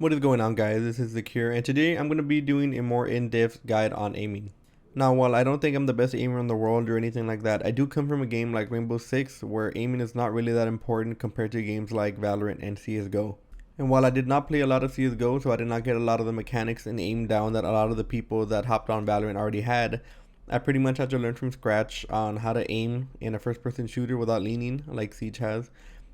What is going on, guys? This is The Cure, and today I'm going to be doing a more in-depth guide on aiming. Now, while I don't think I'm the best aimer in the world or anything like that, I do come from a game like Rainbow Six where aiming is not really that important compared to games like Valorant and CSGO. And while I did not play a lot of CSGO, so I did not get a lot of the mechanics and aim down that a lot of the people that hopped on Valorant already had, I pretty much had to learn from scratch on how to aim in a first-person shooter without leaning, like Siege has,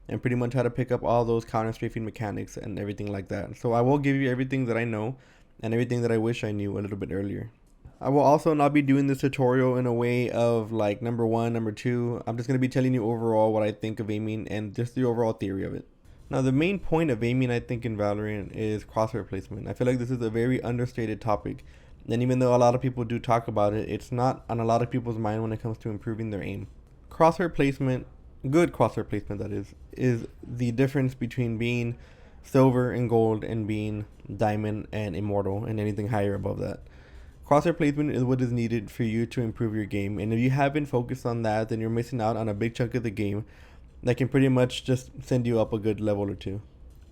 and pretty much how to pick up all those counter-strafing mechanics and everything like that. So I will give you everything that I know and everything that I wish I knew a little bit earlier. I will also not be doing this tutorial in a way of like number one, number two. I'm just going to be telling you overall what I think of aiming and just the overall theory of it. Now, the main point of aiming, I think, in Valorant is crosshair placement. I feel like this is a very understated topic. And even though a lot of people do talk about it, it's not on a lot of people's mind when it comes to improving their aim. Crosshair placement, good crosshair placement that is the difference between being silver and gold and being diamond and immortal and anything higher above that. Crosshair placement is what is needed for you to improve your game, and if you haven't focused on that, then you're missing out on a big chunk of the game that can pretty much just send you up a good level or two.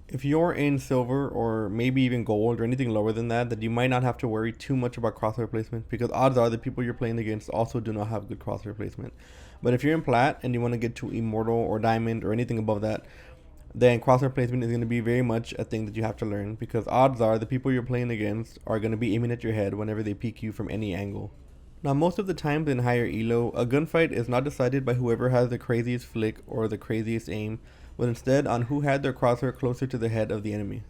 If you're in silver or maybe even gold or anything lower than that, then you might not have to worry too much about crosshair placement, because odds are the people you're playing against also do not have good crosshair placement. But if you're in plat and you want to get to immortal or diamond or anything above that, then crosshair placement is going to be very much a thing that you have to learn, because odds are the people you're playing against are going to be aiming at your head whenever they peek you from any angle. Now, most of the times in higher elo, a gunfight is not decided by whoever has the craziest flick or the craziest aim, but instead on who had their crosshair closer to the head of the enemy.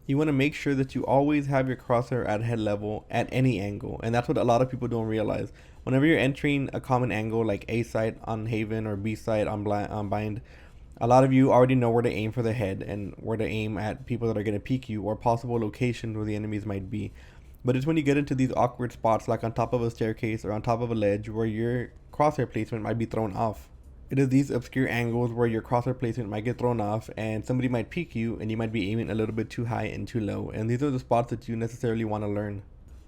You want to make sure that you always have your crosshair at head level at any angle, and that's what a lot of people don't realize. Whenever you're entering a common angle like A site on Haven or B site on Bind, a lot of you already know where to aim for the head and where to aim at people that are going to peek you or possible locations where the enemies might be. But it's when you get into these awkward spots like on top of a staircase or on top of a ledge where your crosshair placement might be thrown off. It is these obscure angles where your crosshair placement might get thrown off and somebody might peek you and you might be aiming a little bit too high and too low, and these are the spots that you necessarily want to learn.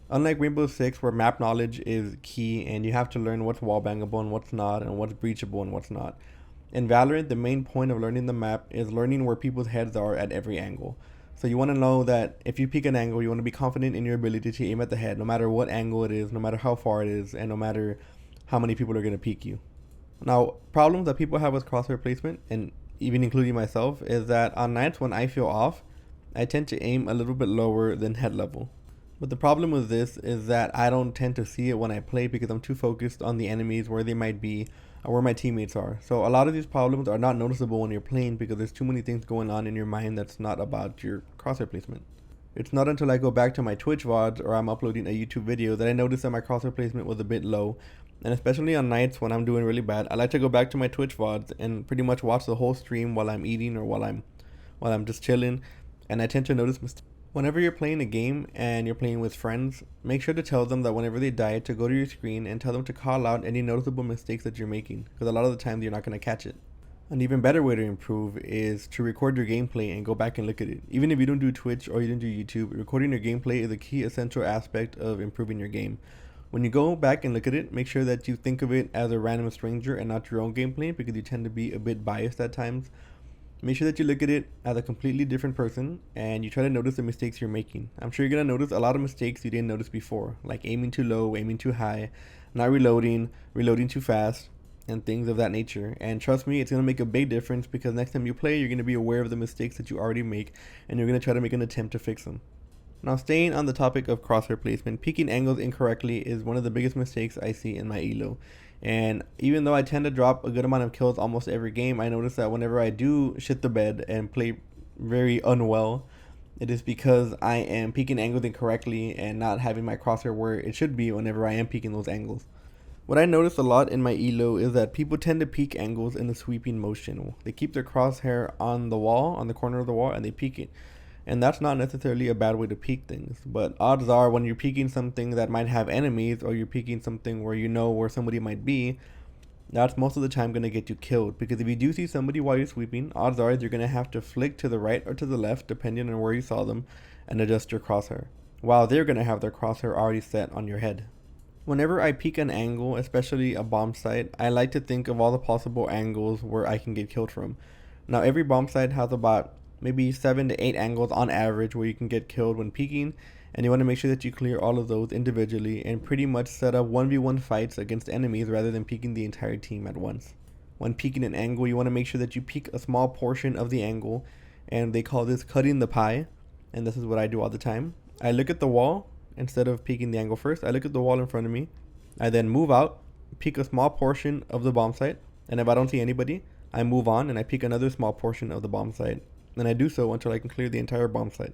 Unlike Rainbow Six, where map knowledge is key and you have to learn what's wallbangable and what's not and what's breachable and what's not, in Valorant, the main point of learning the map is learning where people's heads are at every angle. So you want to know that if you pick an angle, you want to be confident in your ability to aim at the head, no matter what angle it is, no matter how far it is, and no matter how many people are going to peek you. Now, problems that people have with crosshair placement, and even including myself, is that on nights when I feel off, I tend to aim a little bit lower than head level. But the problem with this is that I don't tend to see it when I play because I'm too focused on the enemies, where they might be, or where my teammates are. So a lot of these problems are not noticeable when you're playing because there's too many things going on in your mind that's not about your crosshair placement. It's not until I go back to my Twitch VODs or I'm uploading a YouTube video that I notice that my crosshair placement was a bit low. And especially on nights when I'm doing really bad, I like to go back to my Twitch VODs and pretty much watch the whole stream while I'm eating or while I'm just chilling, and I tend to notice mistakes. Whenever you're playing a game and you're playing with friends, make sure to tell them that whenever they die to go to your screen and tell them to call out any noticeable mistakes that you're making, because a lot of the times you're not going to catch it. An even better way to improve is to record your gameplay and go back and look at it. Even if you don't do Twitch or you don't do YouTube, recording your gameplay is a key essential aspect of improving your game. When you go back and look at it, make sure that you think of it as a random stranger and not your own gameplay, because you tend to be a bit biased at times. Make sure that you look at it as a completely different person and you try to notice the mistakes you're making. I'm sure you're going to notice a lot of mistakes you didn't notice before, like aiming too low, aiming too high, not reloading, reloading too fast, and things of that nature. And trust me, it's going to make a big difference, because next time you play, you're going to be aware of the mistakes that you already make and you're going to try to make an attempt to fix them. Now, staying on the topic of crosshair placement, peeking angles incorrectly is one of the biggest mistakes I see in my elo. And even though I tend to drop a good amount of kills almost every game, I notice that whenever I do shit the bed and play very unwell, it is because I am peeking angles incorrectly and not having my crosshair where it should be whenever I am peeking those angles. What I notice a lot in my elo is that people tend to peek angles in the sweeping motion. They keep their crosshair on the wall, on the corner of the wall, and they peek it. And that's not necessarily a bad way to peek things, but odds are when you're peeking something that might have enemies, or you're peeking something where you know where somebody might be, that's most of the time going to get you killed. Because if you do see somebody while you're sweeping, odds are you're going to have to flick to the right or to the left, depending on where you saw them, and adjust your crosshair, while they're going to have their crosshair already set on your head. Whenever I peek an angle, especially a bomb site, I like to think of all the possible angles where I can get killed from. Now, every bomb site has about maybe 7 to 8 angles on average where you can get killed when peeking, and you want to make sure that you clear all of those individually and pretty much set up 1v1 fights against enemies rather than peeking the entire team at once. When peeking an angle, you want to make sure that you peek a small portion of the angle, and they call this cutting the pie, and this is what I do all the time. I look at the wall instead of peeking the angle first. I look at the wall in front of me. I then move out, peek a small portion of the bomb site, and if I don't see anybody, I move on and I peek another small portion of the bomb site. And I do so until I can clear the entire bomb site.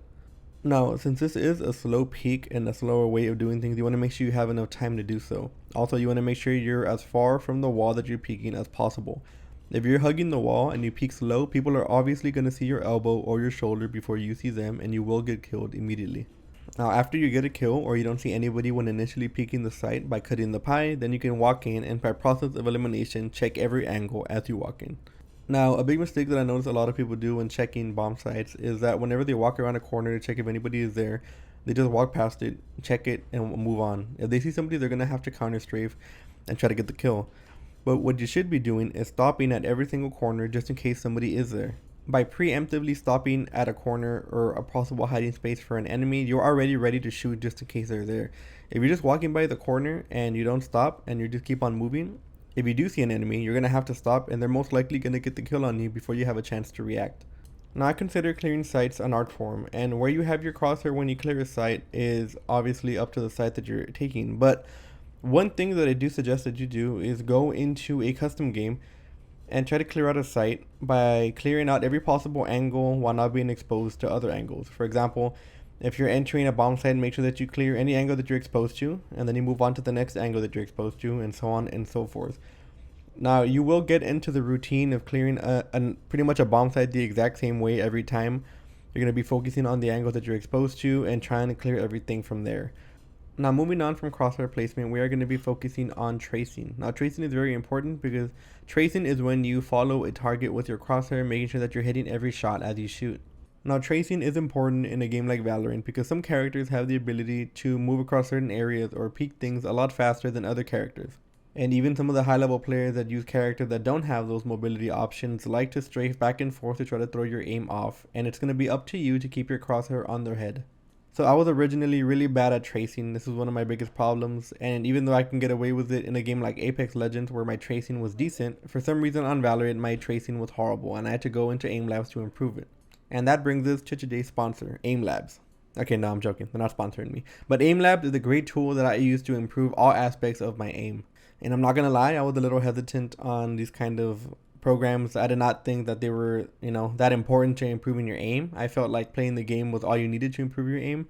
Now, since this is a slow peek and a slower way of doing things, you want to make sure you have enough time to do so. Also, you want to make sure you're as far from the wall that you're peeking as possible. If you're hugging the wall and you peek slow, people are obviously going to see your elbow or your shoulder before you see them, and you will get killed immediately. Now, after you get a kill or you don't see anybody when initially peeking the site by cutting the pie, then you can walk in and by process of elimination, check every angle as you walk in. Now, a big mistake that I notice a lot of people do when checking bomb sites is that whenever they walk around a corner to check if anybody is there, they just walk past it, check it, and move on. If they see somebody, they're going to have to counter strafe and try to get the kill. But what you should be doing is stopping at every single corner just in case somebody is there. By preemptively stopping at a corner or a possible hiding space for an enemy, you're already ready to shoot just in case they're there. If you're just walking by the corner and you don't stop and you just keep on moving, if you do see an enemy, you're going to have to stop, and they're most likely going to get the kill on you before you have a chance to react. Now, I consider clearing sites an art form, and where you have your crosshair when you clear a site is obviously up to the site that you're taking. But one thing that I do suggest that you do is go into a custom game and try to clear out a site by clearing out every possible angle while not being exposed to other angles. For example, if you're entering a bomb site, make sure that you clear any angle that you're exposed to, and then you move on to the next angle that you're exposed to, and so on and so forth. Now, you will get into the routine of clearing pretty much a bomb site the exact same way every time. You're going to be focusing on the angle that you're exposed to and trying to clear everything from there. Now, moving on from crossfire placement, we are going to be focusing on tracing. Now, tracing is very important because tracing is when you follow a target with your crosshair, making sure that you're hitting every shot as you shoot. Now, tracing is important in a game like Valorant because some characters have the ability to move across certain areas or peek things a lot faster than other characters. And even some of the high-level players that use characters that don't have those mobility options like to strafe back and forth to try to throw your aim off, and it's going to be up to you to keep your crosshair on their head. So I was originally really bad at tracing. This was one of my biggest problems, and even though I can get away with it in a game like Apex Legends where my tracing was decent, for some reason on Valorant my tracing was horrible and I had to go into aim labs to improve it. And that brings us to today's sponsor, Aim Labs. Okay, no, I'm joking. They're not sponsoring me. But Aim Labs is a great tool that I use to improve all aspects of my aim. And I'm not going to lie, I was a little hesitant on these kind of programs. I did not think that they were, that important to improving your aim. I felt like playing the game was all you needed to improve your aim.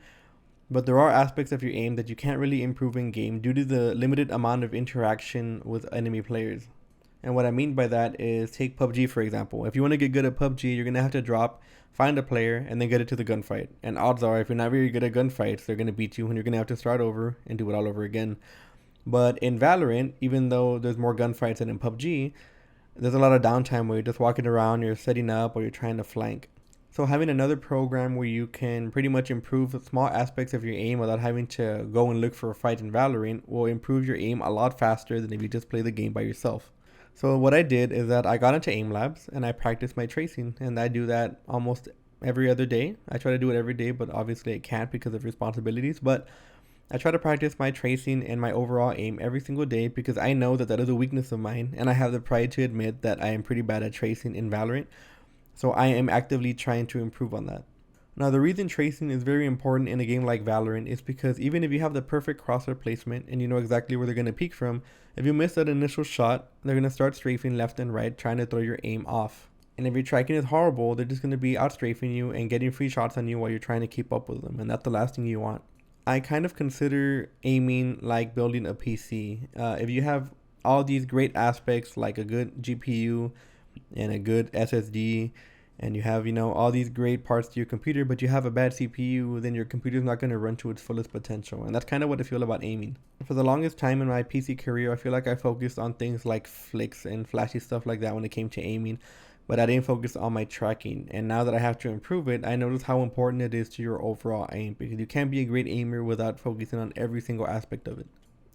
But there are aspects of your aim that you can't really improve in game due to the limited amount of interaction with enemy players. And what I mean by that is take PUBG for example. If you want to get good at PUBG, you're going to have to find a player, and then get it to the gunfight. And odds are, if you're not very good at gunfights, they're going to beat you and you're going to have to start over and do it all over again. But in Valorant, even though there's more gunfights than in PUBG, there's a lot of downtime where you're just walking around, you're setting up, or you're trying to flank. So having another program where you can pretty much improve small aspects of your aim without having to go and look for a fight in Valorant will improve your aim a lot faster than if you just play the game by yourself. So what I did is that I got into aim labs and I practiced my tracing, and I do that almost every other day. I try to do it every day, but obviously I can't because of responsibilities. But I try to practice my tracing and my overall aim every single day because I know that that is a weakness of mine, and I have the pride to admit that I am pretty bad at tracing in Valorant. So I am actively trying to improve on that. Now, the reason tracing is very important in a game like Valorant is because even if you have the perfect crosshair placement and you know exactly where they're going to peek from, if you miss that initial shot, they're going to start strafing left and right, trying to throw your aim off. And if your tracking is horrible, they're just going to be out strafing you and getting free shots on you while you're trying to keep up with them, and that's the last thing you want. I kind of consider aiming like building a PC. If you have all these great aspects like a good GPU and a good SSD, and you have, all these great parts to your computer, but you have a bad CPU, then your computer's not going to run to its fullest potential. And that's kind of what I feel about aiming. For the longest time in my PC career, I feel like I focused on things like flicks and flashy stuff like that when it came to aiming, but I didn't focus on my tracking. And now that I have to improve it, I notice how important it is to your overall aim, because you can't be a great aimer without focusing on every single aspect of it.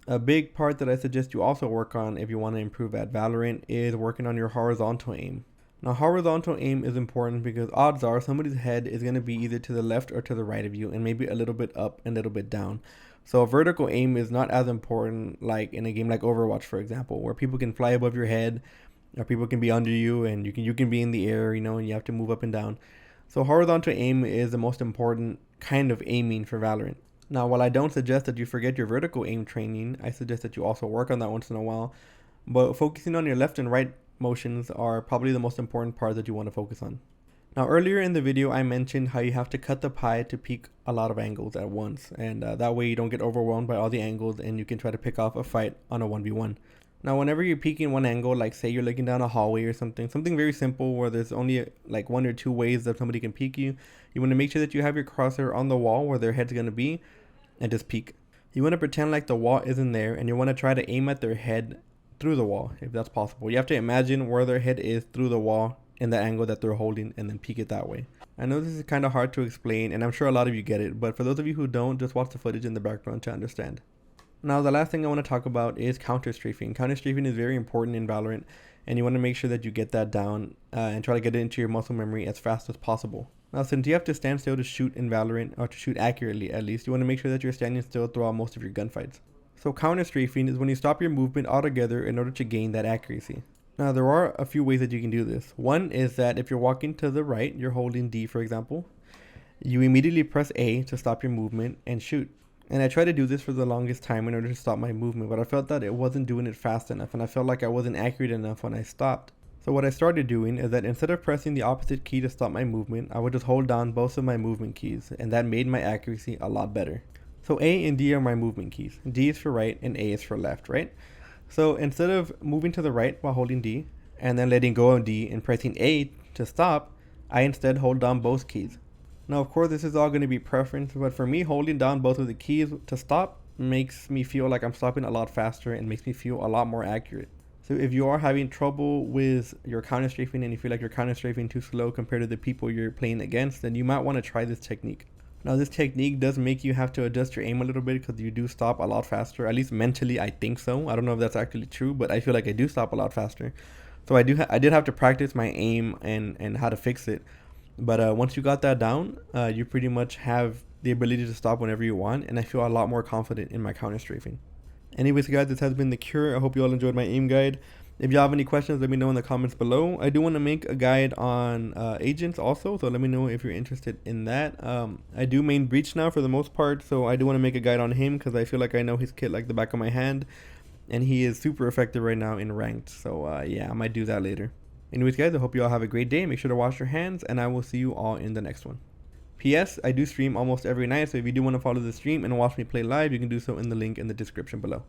A big part that I suggest you also work on if you want to improve at Valorant is working on your horizontal aim. Now, horizontal aim is important because odds are somebody's head is going to be either to the left or to the right of you, and maybe a little bit up and a little bit down. So vertical aim is not as important like in a game like Overwatch, for example, where people can fly above your head or people can be under you and you can be in the air, and you have to move up and down. So horizontal aim is the most important kind of aiming for Valorant. Now, while I don't suggest that you forget your vertical aim training, I suggest that you also work on that once in a while. But focusing on your left and right motions are probably the most important part that you want to focus on. Now, earlier in the video, I mentioned how you have to cut the pie to peek a lot of angles at once, and that way you don't get overwhelmed by all the angles and you can try to pick off a fight on a 1v1. Now, whenever you're peeking one angle, like say you're looking down a hallway or something very simple where there's only like one or two ways that somebody can peek you, you want to make sure that you have your crosshair on the wall where their head's going to be and just peek. You want to pretend like the wall isn't there and you want to try to aim at their head through the wall if that's possible. You have to imagine where their head is through the wall in the angle that they're holding and then peek it that way. I know this is kind of hard to explain and I'm sure a lot of you get it, but for those of you who don't, just watch the footage in the background to understand. Now, the last thing I want to talk about is counter strafing. Counter strafing is very important in Valorant and you want to make sure that you get that down and try to get it into your muscle memory as fast as possible. Now, since you have to stand still to shoot in Valorant, or to shoot accurately at least, you want to make sure that you're standing still throughout most of your gunfights. So counter strafing is when you stop your movement altogether in order to gain that accuracy. Now, there are a few ways that you can do this. One is that if you're walking to the right, you're holding D for example, you immediately press A to stop your movement and shoot. And I tried to do this for the longest time in order to stop my movement, but I felt that it wasn't doing it fast enough and I felt like I wasn't accurate enough when I stopped. So what I started doing is that instead of pressing the opposite key to stop my movement, I would just hold down both of my movement keys, and that made my accuracy a lot better. So A and D are my movement keys. D is for right and A is for left, right? So instead of moving to the right while holding D and then letting go of D and pressing A to stop, I instead hold down both keys. Now, of course, this is all going to be preference, but for me, holding down both of the keys to stop makes me feel like I'm stopping a lot faster and makes me feel a lot more accurate. So if you are having trouble with your counter strafing and you feel like you're counter strafing too slow compared to the people you're playing against, then you might want to try this technique. Now, this technique does make you have to adjust your aim a little bit because you do stop a lot faster. At least mentally, I think so. I don't know if that's actually true, but I feel like I do stop a lot faster. So I did have to practice my aim and how to fix it. But once you got that down, you pretty much have the ability to stop whenever you want, and I feel a lot more confident in my counter strafing. Anyways, guys, this has been The Cure. I hope you all enjoyed my aim guide. If you have any questions, let me know in the comments below. I do want to make a guide on agents also, so let me know if you're interested in that. I do main Breach now for the most part, so I do want to make a guide on him because I feel like I know his kit like the back of my hand, and he is super effective right now in ranked. So yeah, I might do that later. Anyways, guys, I hope you all have a great day. Make sure to wash your hands, and I will see you all in the next one. P.S. I do stream almost every night, so if you do want to follow the stream and watch me play live, you can do so in the link in the description below.